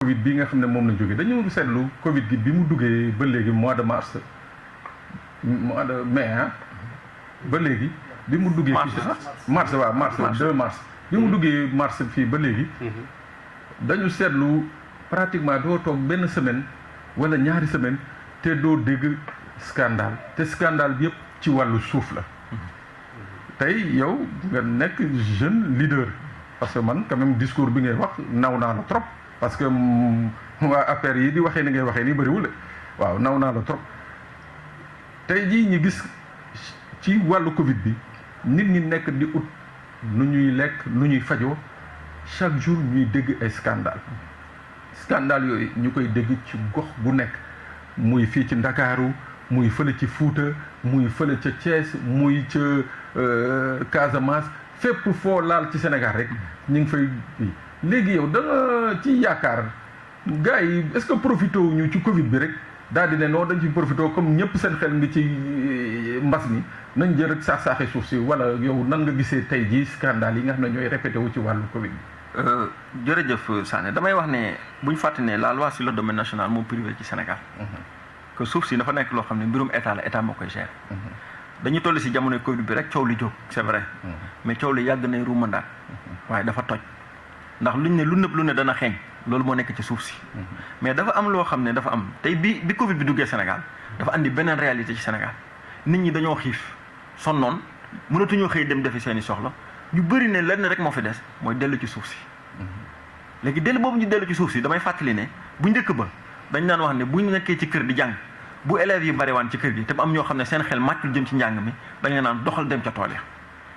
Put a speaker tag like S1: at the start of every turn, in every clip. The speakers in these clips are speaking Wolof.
S1: Covid bi nga xam ne moom la jógee dañu seetlu Covid gi bi mu duggee ba léegi mois de mai ba léegi bi mu duggee fii mars 2 mars bi mu duggee mars fii ba léegi dañu seetlu pratiquement doo toog benn semaine wala ñaari semaine te doo dégg scandale te scandale bi yëpp ci wàllu suuf la tey yow nga nekk jeune leader parce que man quand même discours bi ngay wax naw naa la trop parce que waa affaire yi di waxee ni ngay waxee nii bëriwul waaw naw naa la trop tey jii ñu gis ci wàllu Covid bi nit ñi nekk di ut nu ñuy lekk nu ñuy fajoo chaque jour ñuy dégg ay scandale yooyu ñu koy dégg ci gox bu nekk muy fii ci Ndakaaru muy fële ci Fuuta muy fële ca Thiès muy ca Casamance fépp foo laal ci Sénégal rek ñu ngi fay léegi yow da nga ci yaakaar gars yi est-ce que profité wuñu ci Covid bi rek daal di ne non dañ ci profité comme ñëpp seen xel ngi ci mbas mi nañ jël rek saax-saaxi suuf si wala yow nan nga gisee tey jii scandale yi nga xam ne ñooy répété wu ci wàllu Covid bi.
S2: jërëjëf Sané damay wax ne bu ñu fàtte ne la loi sur le domaine national moo privé ci Sénégal. que suuf si dafa nekk loo xam ne mbirum état la état moo koy gérer. dañu toll si jamonoy Covid bi rek coow li jóg c'est vrai. mais coow li yàgg nay ruumandaat. waaye dafa toj ndax luñ ne lu nëb lu ne dana xeeñ loolu moo nekk ci suuf si. mais dafa am loo xam ne dafa am tey bi Covid bi duggee Sénégal dafa andi beneen réalité ci Sénégal nit ñi dañoo xiif sonnoon mënatuñoo xëy dem defi seeni soxla ñu bëri ne lenn rek moo fi des mooy dellu ci suuf si. léegi dellu boobu ñu dellu ci suuf si damay fàttali ne bu njëkk ba dañ daan wax ne bu ñu nekkee ci kër di jàng bu élèves yi bariwaan ci kër gi te am ñoo xam ne seen xel màccul jëm ci njàng mi dañu naan doxal dem ca tool ya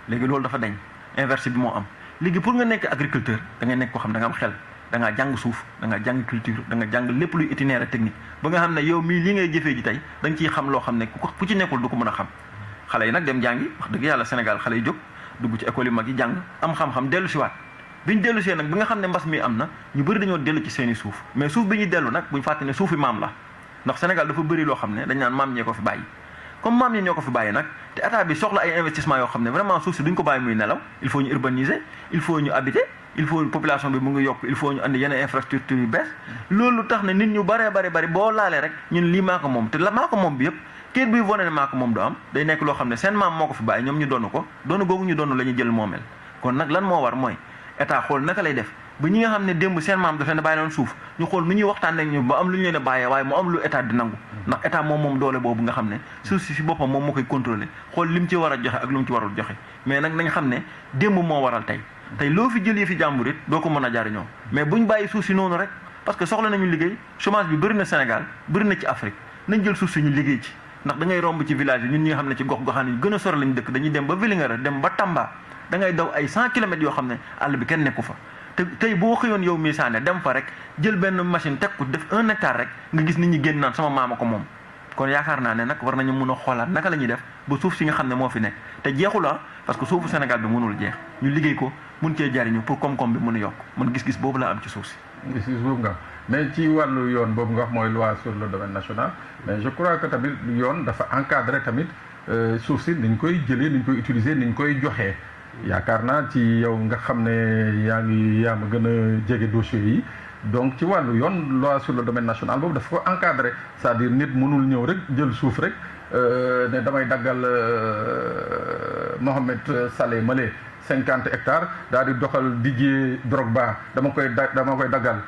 S2: léegi loolu dafa dañ inverse bi moo am léegi pour nga nekk agriculteur da ngay nekk koo xam da nga am xel da ngaa jàng suuf da nga jàng culture da nga jàng lépp luy itinéraire technique ba nga xam ne yow mii li ngay jëfee ji tey da nga ciy xam loo xam ne ku ci nekkul du ko mën a xam xale yi nag dem jàngi wax dëgg yàlla Sénégal xale yi jóg dugg ci école yu mag yi jàng am xam-xam dellu si waat bi ñu dellu see nag bi nga xam ne mbas mi am na ñu bëri dañoo dellu ci seeni suuf mais suuf bi ñuy dellu nag bu ñu fàtte ne suufi maam la ndax Sénégal dafa bëri loo xam ne dañ naan maam ñee ko fi bàyyi comme maam ñi ñoo ko fi bàyyi nag te état bi soxla ay investissement yoo xam ne vraiment suuf si duñ ko bàyyi muy nelaw il faut ñu urbaniser il faut ñu habiter il faut population bi mu ngi yokk il faut ñu andi yeneen infrastructure yu bees loolu tax ne nit ñu bëree bëri boo laalee rek ñun lii maa ko moom te la maa ko moom bi yëpp kayit buy wane ne maa ko moom du am day nekk loo xam ne seen maam moo ko fi bàyyi ñoom ñu doonu ko doonu googu ñu doonu la ñuy jël moomeel kon nag lan moo war mooy état xool naka lay def ba ñi nga xam ne démb seen maam daf leen bàyyi loon suuf ñu xool nu ñuy waxtaan ak ñu ba am lu ñu leen a bàyyee waaye mu am lu état di nangu ndax état moom doole boobu nga xam ne suuf si boppam moom moo koy contrôler xool lim ci war a joxe ak lu mu ci warul joxe mais nag nañ xam ne démb moo waral tey loo fi jëlee fi jàmbur it doo ko mën a jariñoo mais buñ bàyyi suuf si noonu rek parce que soxla nañu liggéey chômage bi bëri na Sénégal bëri na ci Afrique nañ jël suuf si ñu liggéey ci ndax da ngay romb ci village yi ñun ñi nga xam ne ci gox-goxaan yi gën a sori lañu dëkk dañuy dem ba Vélingara dem ba Tamba da ngay daw ay 100 kilomètres yoo xam ne àll bi kenn nekku fa te tey boo xëyoon yow mii Sané dem fa rek jël benn machine teg ko def 1 hectare rek nga gis nit ñi génn naan sama maama ko moom kon yaakaar naa ne nag war nañu mun a xoolaat naka la ñuy def ba suuf si nga xam ne moo fi nekk te jeexul parce que suufu Sénégal bi mënul jeex ñu liggéey ko mun cee jariñu pour koom-koom bi mën a yokk man gis-gis boobu laa am ci suuf si.
S1: gis-gis boobu nga mais ci wàllu yoon boobu nga wax mooy loi sur le domaine national mais je crois que tamit yoon dafa encadré tamit suuf si niñ koy jëlee niñ koy utiliser niñ koy joxee. yaakaar naa ci yow nga xam ne yaa ma gën a jege dossier yi donc ci wàllu yoon loi sur le domaine national boobu dafa ko encadré c'est-à-dire nit mënul ñëw rek jël suuf rek ne damay daggal Mohamed Saleh Malé 50 hectares daal di doxal Didier Drogba dama koy daggal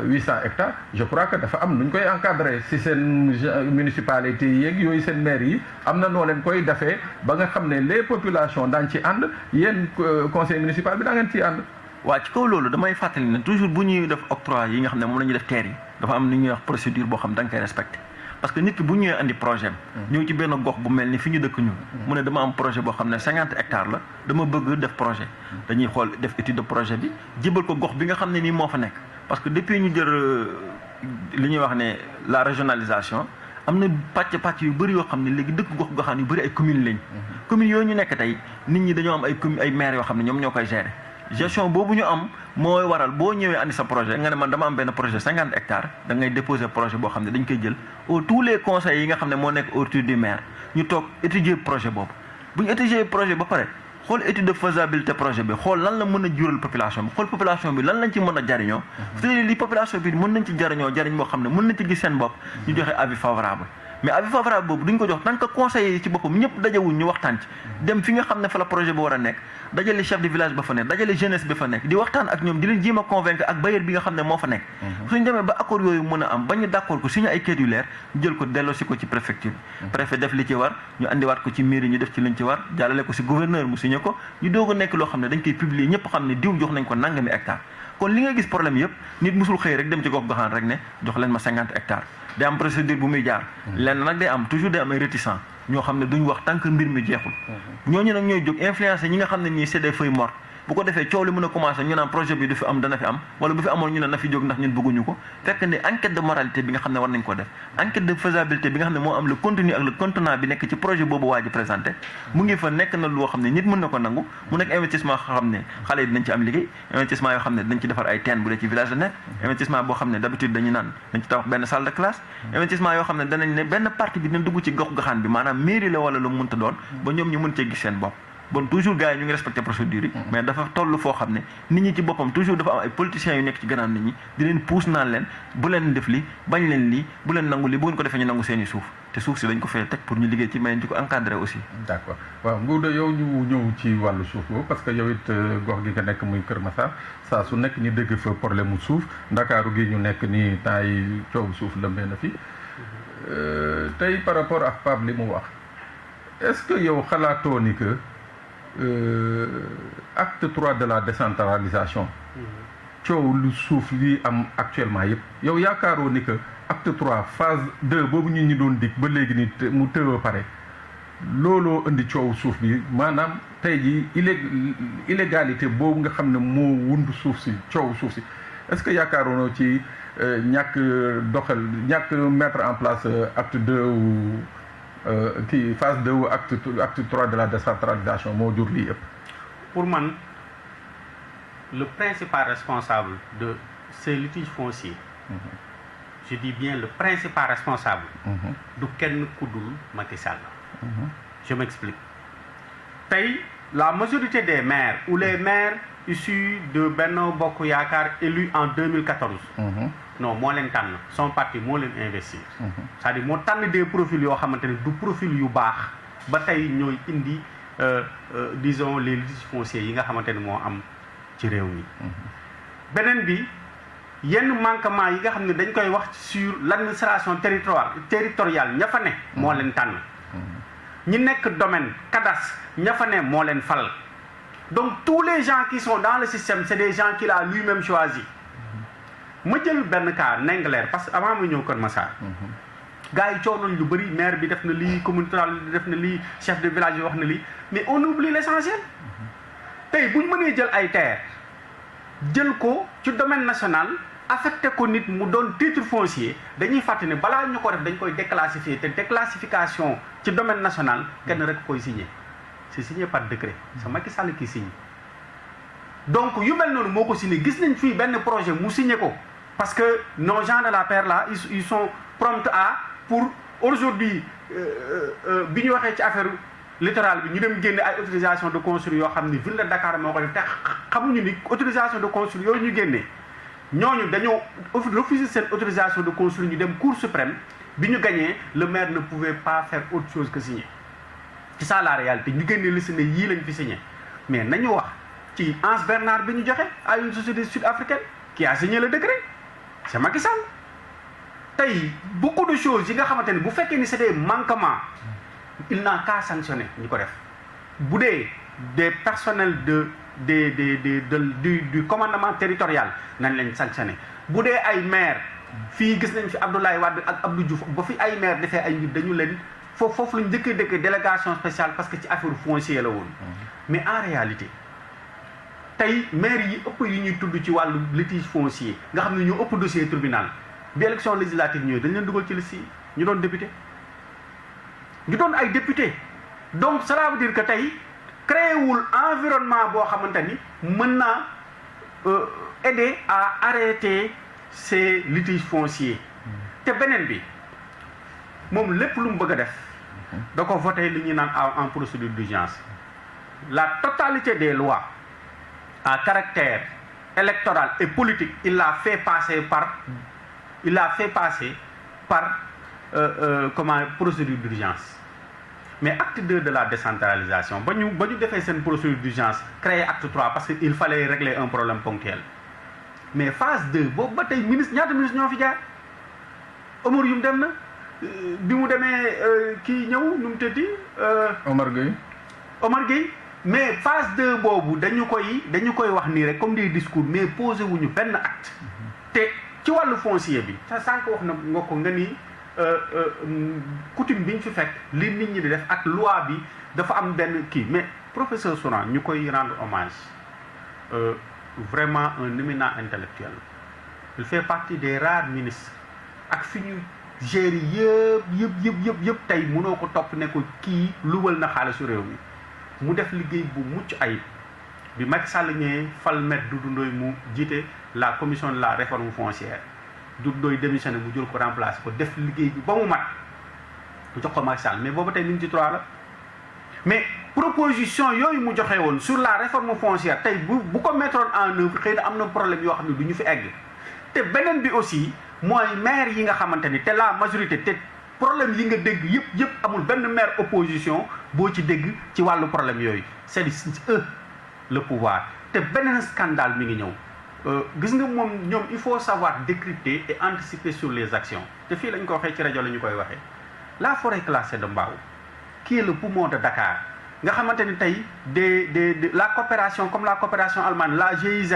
S1: 800 hectares je crois que dafa am nu ñu koy encadré si seen municipalité yeeg yooyu seen maire yi am na noo leen koy defee ba nga xam ne les populations daañ ci ànd yéen conseil municipal bi daa ngeen ciy ànd.
S2: waaw ci kaw loolu damay fàttali ne toujours bu ñuy def octroi yi nga xam ne moom la ñuy def terre yi dafa am lu ñuy wax procédure boo xam ne da nga koy respecté parce que nit ki bu ñëwee andi projet ñëw ci benn gox bu mel ni fi ñu dëkk ñun mu ne dama am projet boo xam ne 50 hectares la dama bëgg def projet dañuy xool def étude de projet bi jébal ko gox bi nga xam ne nii moo fa nekk parce que depuis ñu jël li ñuy wax ne la régionalisation am na pàcc yu bëri yoo xam ne léegi dëkk gox-goxaan yu bëri ay communes lañ communes yooyu ñu nekk tey nit ñi dañoo am ay maires yoo xam ne ñoom ñoo koy gérer gestion boobu ñu am mooy waral boo ñëwee andi sa projet nga ne man dama am benn projet 50 hectares da ngay déposer projet boo xam ne dañ koy jël tous les conseils yi nga xam ne moo nekk autour du maire ñu toog étudier projet boobu bu ñu étudier projet ba pare xool étude de faisabilité projet bi xool lan la mën a jural population bi xool population bi lan lañ ci mën a jariñoo te li population bi mën nañ ci jariñoo jariñ boo xam ne mën nañ ci gis seen bopp ñu joxe avis favorable mais avis favorable boobu duñ ko jox tant que conseillers yi ci boppam ñëpp dajewuñ ñu waxtaan ci dem fi nga xam ne fa la projet bi war a nekk dajale chef de village ba fa nekk dajale jeunesse bi fa nekk di waxtaan ak ñoom di leen jéem a convaincre ak bailleur bi nga xam ne moo fa nekk suñ demee ba accord yooyu mën a am ba ñu d'accord ko signé ay kayit yu leer jël ko delloosi ko ci préfecture bi préfet def li ci war ñu andiwaat ko ci mairie ñu def ci liñ ci war jàllale ko si gouverneur mu signé ko ñu doog a nekk loo xam ne dañ koy publier ñëpp xam ne diw jox nañ ko nangami hectare kon li nga gis problème yëpp nit musul xëy rek dem ci gox goxaan rek ne jox leen ma 50 hectares day am procédure bu muy jaar lenn nag day am toujours day am ay réticents ñoo xam ne duñ wax tant que mbir mi jeexul ñooñu nag ñooy jóg influencé ñi nga xam ne ñii c'est des feuilles mortes bu ko defee coow li mën a commencé ñu naan projet bi du fi am dana fi am wala bu fi amoon ñu ne na fi jóg ndax ñun bëgguñu ko fekk ne enquête de moralité bi nga xam ne war nañ ko def enquête de faisabilité bi nga xam ne moo am le contenu ak le contenant bi nekk ci projet boobu waa ji présenté mu ngi fa nekk na loo xam ne nit mën na ko nangu mu nekk investissement yoo xam ne xale yi dinañ ci am liggéey investissement yoo xam ne dañ ci defar ay teen bu dee ci village la nekk investissement boo xam ne d'habitude dañu naan dañ ci tabax benn salle de classe investissement yoo xam ne danañ ne benn partie bi dina dugg ci gox goxaan bi maanaam mairie la wala lu mu mënta doon ba ñoom ñu mën cee gis seen bopp bon toujours gars yi ñu ngi respecté procédure yi mais dafa toll foo xam ne nit ñi ci boppam toujours dafa am ay politiciens yu nekk ci gannaaw nit ñi di leen pousse naan leen bu leen def li bañ leen lii bu leen nangu lii bu ngeen ko defee ñu nangu seen i suuf te suuf si dañ ko fay teg pour ñu liggéey ci mais di ko encadré aussi.
S1: d'accord waaw Ngouda yow ñu ñëw ci wàllu suuf boobu parce que yow it gox gi nga nekk muy Kër Massar saa su nekk ñu dégg fa problème mu suuf Ndakaaru gi ñu nekk nii temps yi coow suuf lëmbee na fi tey par rapport ak Pape li mu wax est-ce que yow xalaatoo ni que acte 3 de la décentralisation coow lu suuf li am actuellement yëpp yow yaakaaroo ni que acte 3 phase 2 boobu ñu doon dig ba léegi ni mu tëw a pare looloo indi coow suuf bi maanaam tey ji illégalité boobu nga xam ne moo wund suuf si coow suuf si est-ce que yaakaaroonoo ci ñàkk mettre en place acte 2 ou kii phase 2 ou acte 3 de la décentralisation moo jur lii yëpp.
S3: Pour man le principal responsable de ces litiges fonciers je dis bien le principal responsable du kenn ku dul Macky Sall. Je m'explique. Tey la majorité des maires ou les maires issus de Benno Bokk Yaakaar élus en 2014 non moo leen tànn son parti moo leen investir c'est-à-dire moo tànn des profils yoo xamante ne du profil yu baax ba tey ñooy indi disons les litiges fonciers yi nga xamante ne moo am ci réew mi beneen bi yenn manquement yi nga xam ne dañ koy wax sur l'administration territoriale ña fa ne moo leen tànn ñi nekk domaine cadastre ña fa ne moo leen fal donc tous les gens qui sont dans le système c'est des gens qu'il a lui-même choisi ma jël benn cas Ndingler parce que avant ma ñëw Kër Massar gars yi coow nañ lu bëri maire bi def na lii communauté rurale bi def na lii chef de village yi wax na lii mais on oublie l'essentiel tey bu ñu mënee jël ay terre jël ko ci domaine national affecté ko nit mu doon titre foncier dañuy fàtte ne balaa ñu ko def dañ koy déclassifier te déclassification ci domaine national kenn rek koy signé c'est signé par décret c'est Macky Sall qui signe donc yu mel noonu moo ko signé gis nañ fii benn projet mu signé ko parce que nos gens de la paire là ils sont prompts à pour aujourd'hui bi ñu waxee ci affaire littoral bi ñu dem génne ay autorisation de construire yoo xam ni ville de Dakar moo ko def te xamuñu ni autorisation de construire yooyu ñu génnee ñooñu dañoo refuser seen autorisation de construire ñu dem Cour suprême bi ñu gagné le maire ne pouvait pas faire autre chose que signer c'est ça la réalité ñu génnee liste ne yii lañ fi signé mais nañu wax ci Anse Bernard bi ñu joxe à une société sud-africaine qui a signé le décret c'est Macky Sall tey beaucoup de choses yi nga xamante ne bu fekkee ni c'est des manquements il n'a qu'à sanctionner ñu ko def bu dee des personnels du commandement territorial nañ leen sanctionner bu dee ay maire fii gis nañ fi Abdoulaye Wade ak Abdou Diouf ba fi ay maire defee ay mbir dañu leen foofu lañ njëkkee dëkk délégation spéciale parce que ci affaire foncier la woon mais en réalité tey maire yi ëpp yi ñuy tudd ci wàllu litige foncier nga xam ne ñoo ëpp dossier tribunal bi élection législative ñëwee dañ leen dugal ci liste yi ñu doon député ñu doon ay député donc cela veut dire que tey créé wul environnement boo xamante ni mën naa aider à arrêter ces litiges fonciers te beneen bi moom lépp lu mu bëgg a def da ko voté li ñuy naan en procédure d'urgence la totalité des lois à caractère électoral et politique, il l'a fait passer par procédure d'urgence. Mais acte 2 de la décentralisation, ba ñu defee seen procédure d'urgence, créer acte 3 parce qu'il fallait régler un problème ponctuel. Mais phase 2 boobu ba tey ñaata ministre ñoo fi jaar Omar Youm dem na bi mu demee kii ñëw nu mu tëddi
S1: Omar Gueye.
S3: Mais phase 2 boobu dañu koy wax nii rek comme des discours mais posé wuñu benn acte. te ci wàllu foncier bi sa sànq wax na nga ko nga ni coutume bi ñu fi fekk li nit ñi di def ak loi bi dafa am benn kii mais professeur Souran ñu koy rendre hommage vraiment un éminent intellectuel. Il fait partie des rares ministres ak fi ñu gérer yëpp tey mënoo ko topp ne ko kii luwal na xaalisu réew mi mu def liggéey bu mucc ayib bi Macky Sall ñëwee fal Maître Doudou Ndoye mu jiite la commission de la réforme foncière Doudou Ndoye démissionné mu jël ko remplacer ko def liggéey bi ba mu mat mu jox ko Macky Sall mais booba tey mi ngi ci 3 la mais proposition yooyu mu joxe woon sur la réforme foncière tey bu ko mettroon en œuvre xëy na am na problème yoo xam ne du ñu fi egg te beneen bi aussi mooy maire yi nga xamante ni te la majorité te problème yi nga dégg yëpp amul benn maire opposition boo ci dégg ci wàllu problème yooyu c'est eux le pouvoir te beneen scandale mi ngi ñëw gis nga moom ñoom il faut savoir décrypter et anticiper sur les actions te fii lañ ko waxee ci rajo la ñu koy waxee la forêt classée de Mbao qui est le poumon de Dakar nga xamante ni tey la coopération comme la coopération allemande la GIZ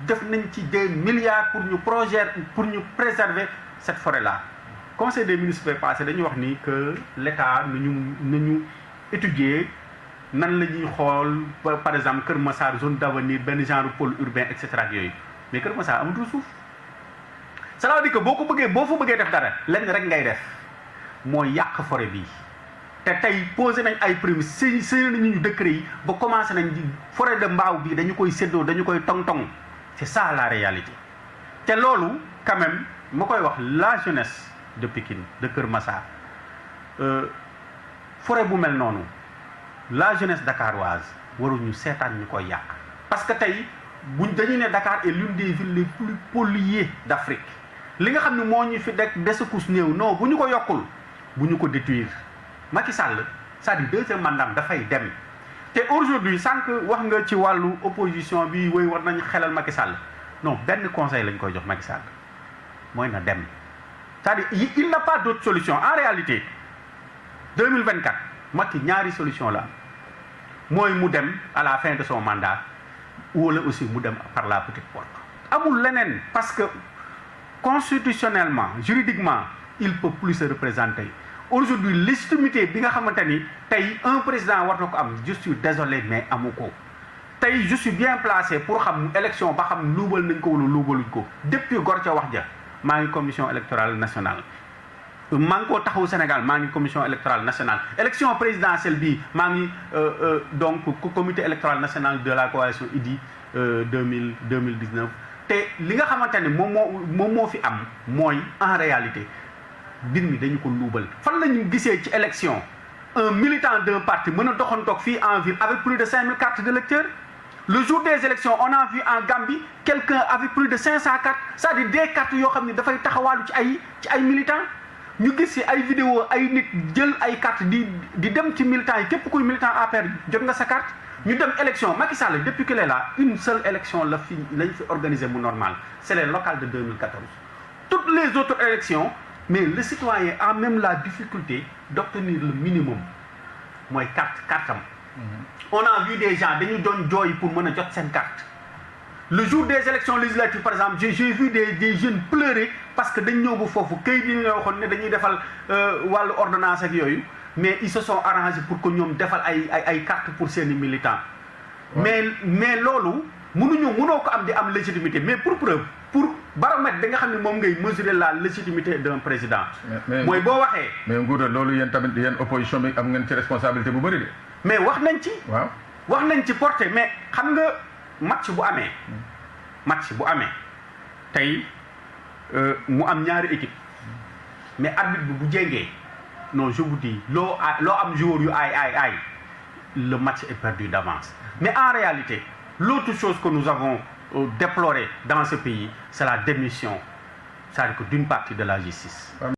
S3: def nañ ci des milliards pour ñu préserver cette forêt là. Conseil des ministres fait passé dañuy wax ni que l'État nañu étudier nan la ñuy xool par exemple Kër Massar zone d'avenir benn genre pôle urbain et cetera ak yooyu mais Kër Massar amatul suuf ça veut dire que boo fa bëggee def dara lenn rek ngay def mooy yàq forêt bi te tey posé nañ ay prémices sëy nañu décret yi ba commencé nañ di forêt de Mbao bi dañu koy séddoo dañu koy tong-tong c'est ça la réalité te loolu quand même ma koy wax la jeunesse de Pikine de Kër Massar forêt bu mel noonu la jeunesse dakaroise waruñu seetaan ñu koy yàq parce que tey dañuy ne Dakar est l'une des villes les plus polluées d'Afrique li nga xam ne moo ñu fi desekus néew non bu ñu ko yokkul bu ñu ko détruire Macky Sall c'est-à-dire deuxième mandat dafay dem te aujourd'hui sànq wax nga ci wàllu opposition bi woy war nañu xelal Macky Sall non benn conseil lañ koy jox Macky Sall mooy na dem c'est-à-dire il n'a pas d'autre solution en réalité 2024 Macky ñaari solution la mooy mu dem à la fin de son mandat wala aussi mu dem par la petite porte amul leneen parce que constitutionnellement juridiquement il peut plus se représenter aujourd'hui légitimité bi nga xamante ni tey un président war na ko am je suis désolé mais amu ko tey je suis bien placé pour xam élection ba xam luubal nañ ko wala luubaluñ ko depuis gor ca wax ja maa ngi commission électorale nationale maa ngi koo taxawu Sénégal maa ngi commission électorale nationale élection présidentielle bi maa ngi donc comité électoral national de la coalition Idy 2019 te li nga xamante ne moom moo fi am mooy en réalité mbir mi dañu ko luubal fan la ñu gisee ci élection un militant d'un parti mën a doxantoog fii en ville avec plus de 5000 cartes d'électeurs le jour des élections on a vu en Gambie quelqu'un avec plus de 500 cartes c'est-à-dire des cartes yoo xam ne dafay taxawaalu ci ay militants ñu gis ci ay vidéo ay nit jël ay cartes di dem ci militants yi képp kuy militant APR jot nga sa carte ñu dem élection Macky Sall depuis qu'il est là une seule élection lañ fi organisé mu normal c'est les locales de 2014 toutes les autres élections mais le citoyen a même la difficulté d'obtenir le minimum mooy cartam on a vu des gens dañu doon jooy pour mën a jot seen carte le jour des élections législatives par exemple j'ai vu des jeunes pleurer parce que dañ ñëw ba foofu këyit yi nga waxoon ne dañuy defal wàllu ordonnance ak yooyu mais ils se sont arrangés pour que ñoom defal ay carte pour seeni militants mais loolu mënoo ko am di am légitimité mais pour preuve pour baromètre bi nga xam ne moom ngay mesurer la légitimité d'un président mooy boo waxee
S1: mais Ngouda loolu yéen tamit yéen opposition bi am ngeen ci responsabilité bu bëri de
S3: mais wax nañ ci
S1: waaw
S3: wax nañ ci porté mais xam nga match bu amee tey mu am ñaari équipe mais arbitre bi bu jéngee non je vous dis loo am joueur yu aay le match est perdu d'avance. Mais en réalité, l'autre chose que nous avons déplorée dans ce pays, c'est la démission, c'est-à-dire que d'une partie de la justice.